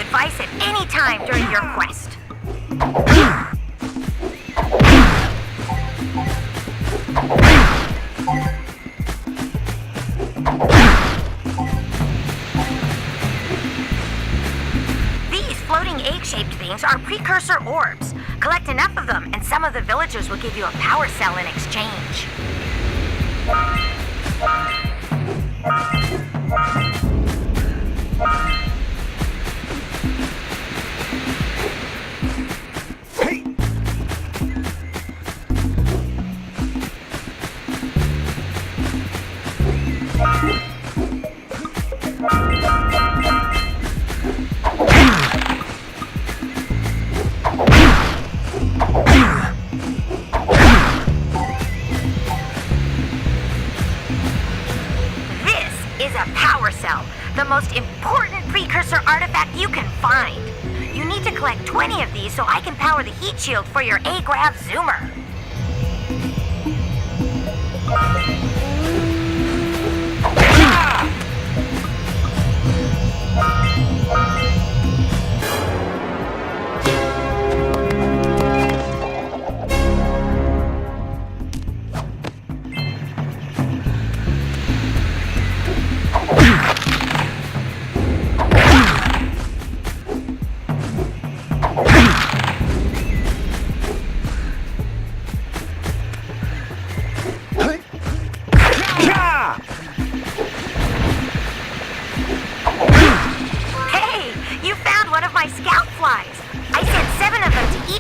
advice at any time during your quest. These floating egg-shaped things are precursor orbs. Collect enough of them, and some of the villagers will give you a power cell in exchange. The most important precursor artifact you can find. You need to collect 20 of these so I can power the heat shield for your A-Grav Zoomer.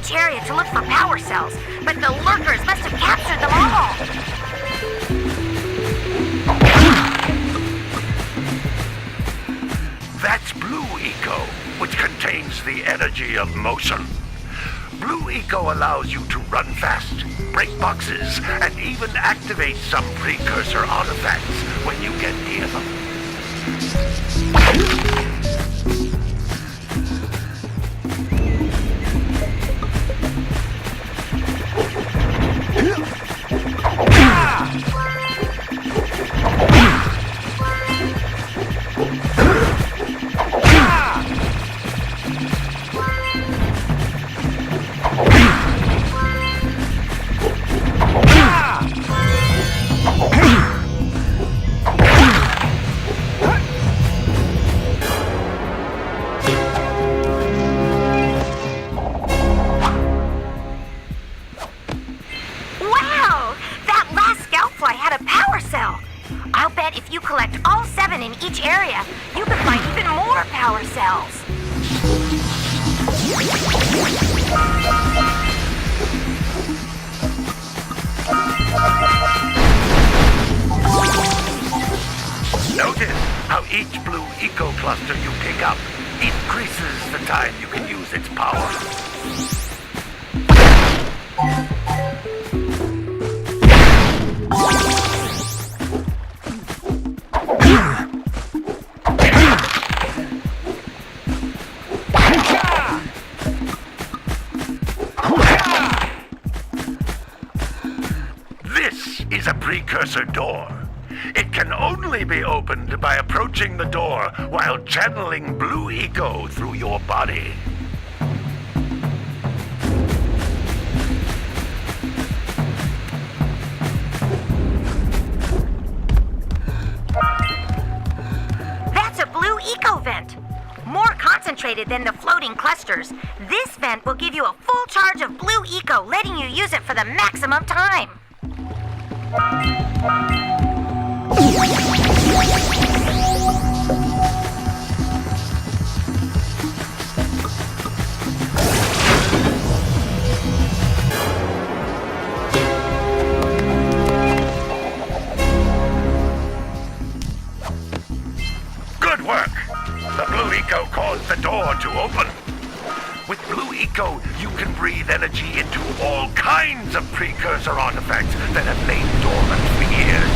Area to look for power cells, but the lurkers must have captured them all. That's Blue Eco, which contains the energy of motion. Blue Eco allows you to run fast, break boxes, and even activate some precursor artifacts when you get near them. I'll bet if you collect all 7 in each area, you can find even more power cells. Notice how each Blue Eco cluster you pick up increases the time you can use its power. This is a precursor door. It can only be opened by approaching the door while channeling Blue Eco through your body. That's a Blue Eco vent. More concentrated than the floating clusters. This vent will give you a full charge of Blue Eco, letting you use it for the maximum time. Good work! The Blue Eco caused the door to open. With Blue Eco, you can breathe energy into all kinds of precursor artifacts that have lain dormant for years.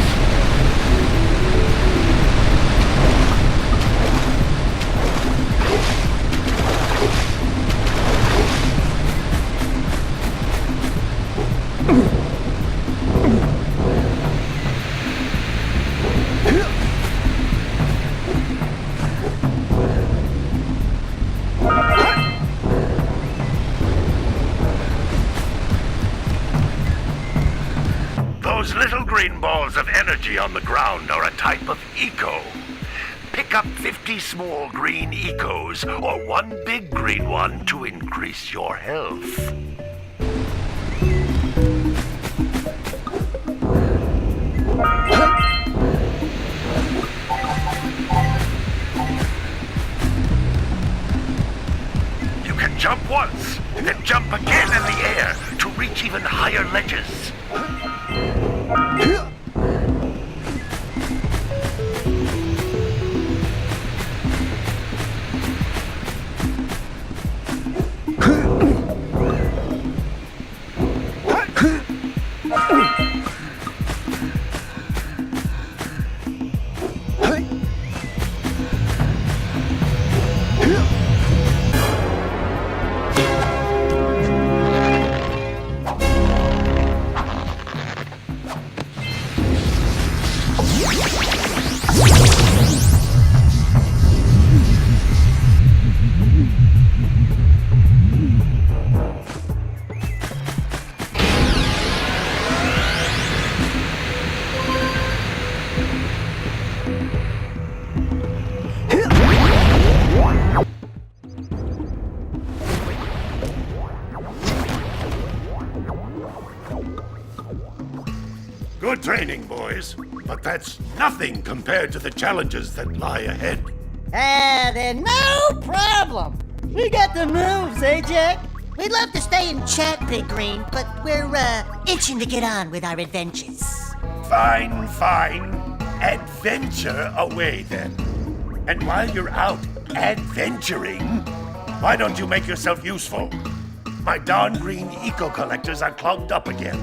Those little green balls of energy on the ground are a type of eco. Pick up 50 small green ecos or one big green one to increase your health. You can jump once, then jump again in the air to reach even higher ledges. Good training, boys, but that's nothing compared to the challenges that lie ahead. Then no problem. We got the moves, eh, Jack? We'd love to stay and chat, Big Green, but we're, itching to get on with our adventures. Fine, fine. Adventure away, then. And while you're out adventuring, why don't you make yourself useful? My darn green eco-collectors are clogged up again.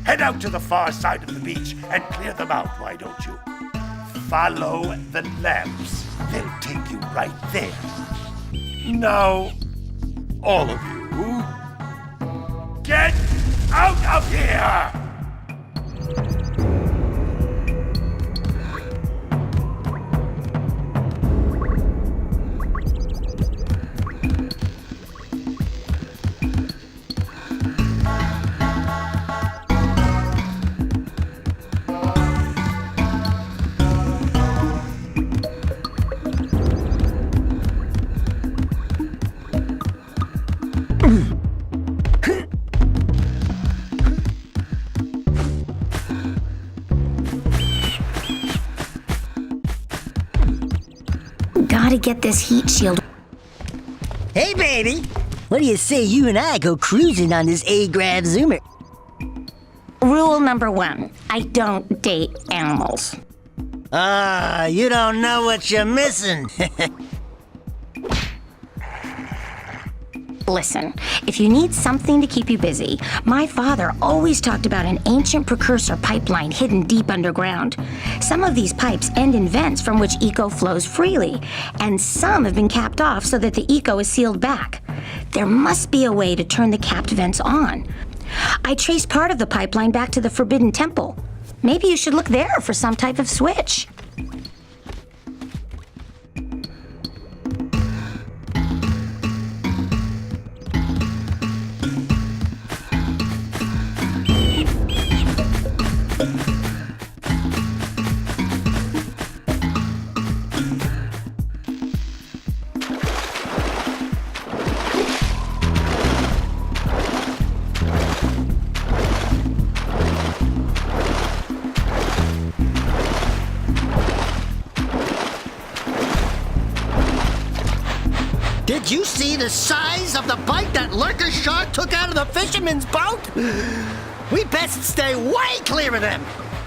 Head out to the far side of the beach and clear them out, why don't you? Follow the lamps. They'll take you right there. Now, all of you, get out of here! Gotta get this heat shield. Hey, baby. What do you say you and I go cruising on this A-Grav Zoomer? Rule number 1, I don't date animals. You don't know what you're missing. Listen, if you need something to keep you busy, my father always talked about an ancient Precursor pipeline hidden deep underground. Some of these pipes end in vents from which eco flows freely, and some have been capped off so that the eco is sealed back. There must be a way to turn the capped vents on. I traced part of the pipeline back to the Forbidden Temple. Maybe you should look there for some type of switch. Did you see the size of the bite that lurker shark took out of the fisherman's boat? We best stay way clear of them.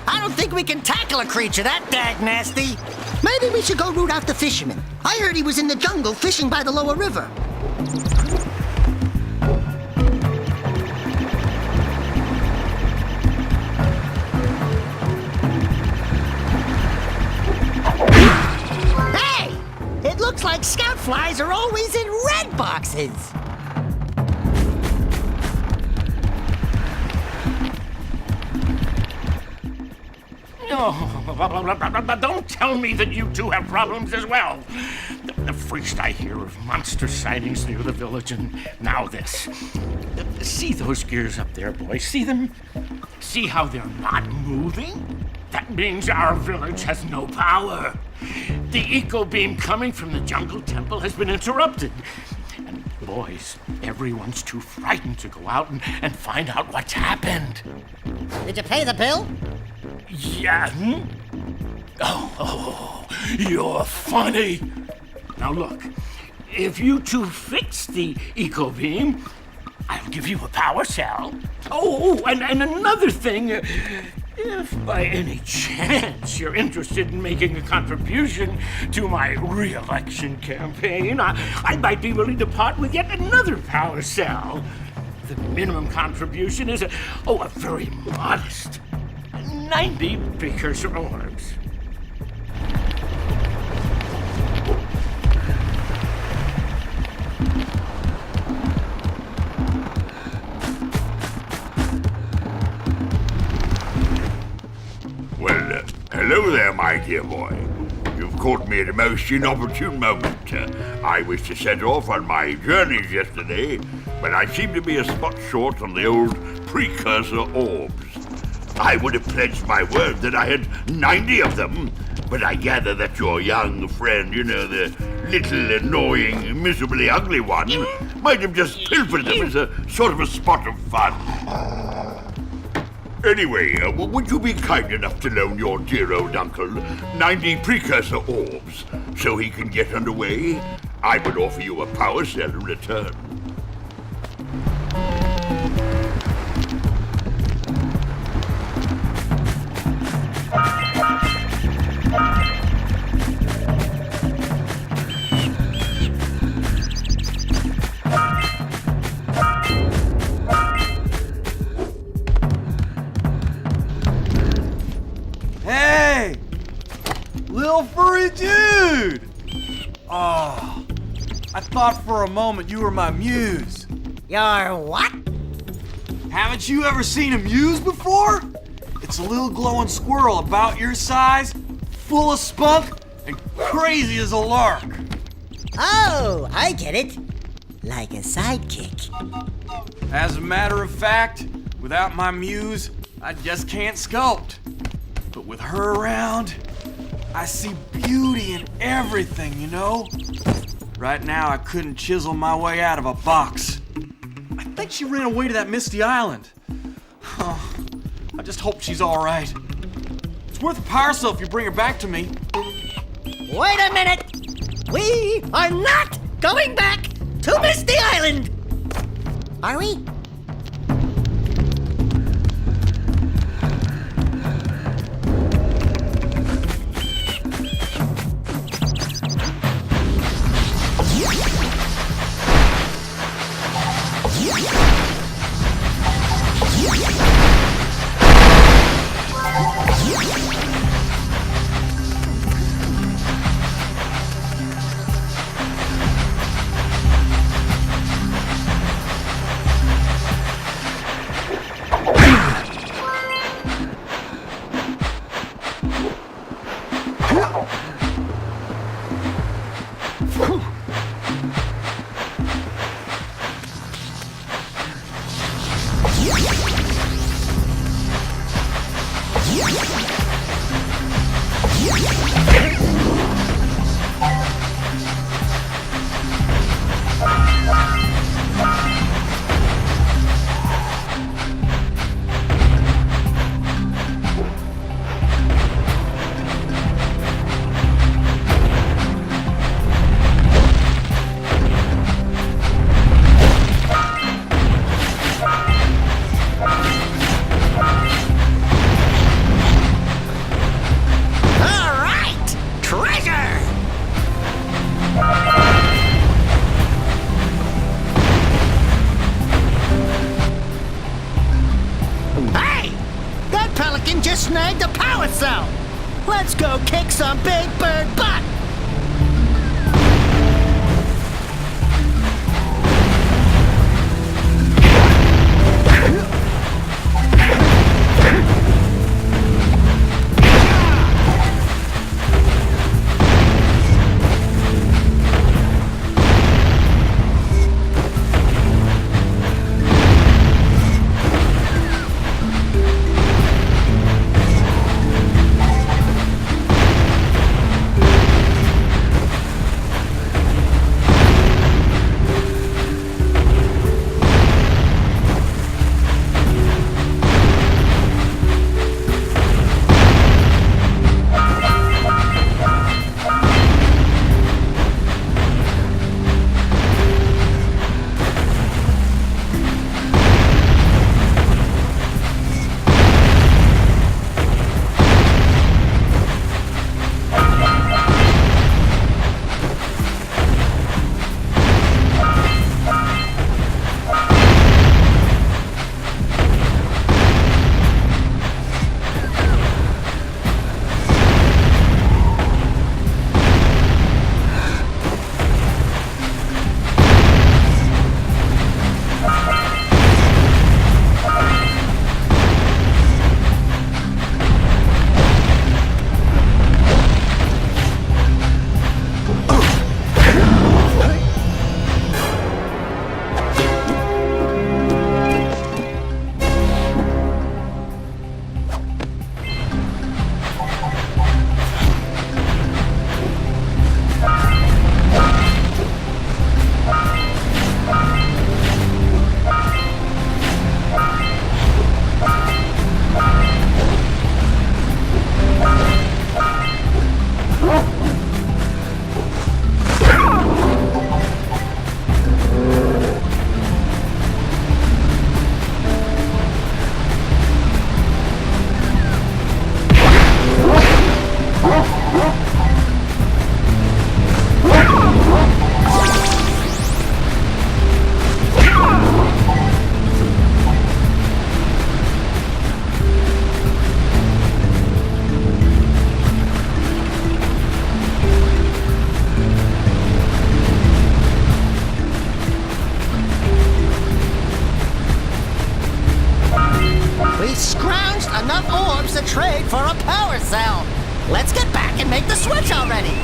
I don't think we can tackle a creature that dag nasty. Maybe we should go root out the fisherman. I heard he was in the jungle fishing by the lower river. It looks like scout flies are always in red boxes. Oh, don't tell me that you two have problems as well. First I hear of monster sightings near the village, and now this. See those gears up there, boys? See them? See how they're not moving? That means our village has no power. The eco beam coming from the jungle temple has been interrupted. And boys, everyone's too frightened to go out and find out what's happened. Did you pay the bill? Yeah. Oh, you're funny. Now look, if you two fix the eco beam, I'll give you a power cell. Oh, and another thing, if by any chance you're interested in making a contribution to my re-election campaign, I might be willing to part with yet another power cell. The minimum contribution is a very modest 90 precursor orbs. Well, hello there, my dear boy. You've caught me at a most inopportune moment. I was to set off on my journeys yesterday, but I seem to be a spot short on the old Precursor orbs. I would have pledged my word that I had 90 of them, but I gather that your young friend, the little annoying, miserably ugly one, might have just pilfered them as a sort of a spot of fun. Anyway, would you be kind enough to loan your dear old uncle 90 Precursor orbs so he can get underway? I would offer you a power cell in return. Hey! Little furry dude! Oh, I thought for a moment you were my muse. Your what? Haven't you ever seen a muse before? It's a little glowing squirrel about your size, full of spunk, and crazy as a lark. Oh, I get it. Like a sidekick. As a matter of fact, without my muse, I just can't sculpt. But with her around, I see beauty in everything, you know? Right now, I couldn't chisel my way out of a box. I think she ran away to that misty island. Oh, I just hope she's all right. It's worth a power cell if you bring her back to me. Wait a minute! We are not going back to Misty Island! Are we? Snagged a power cell! Let's go kick some big bird butt! a trade for a power cell. Let's get back and make the switch already.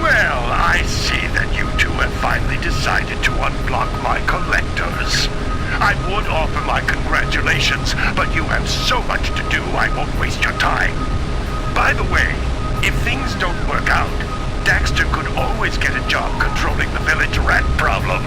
Well, I see that you two have finally decided to unblock my collectors. I would offer my congratulations, but you have so much to do I won't waste your time. By the way, if things don't work out, Daxter could always get a job controlling the village rat problem.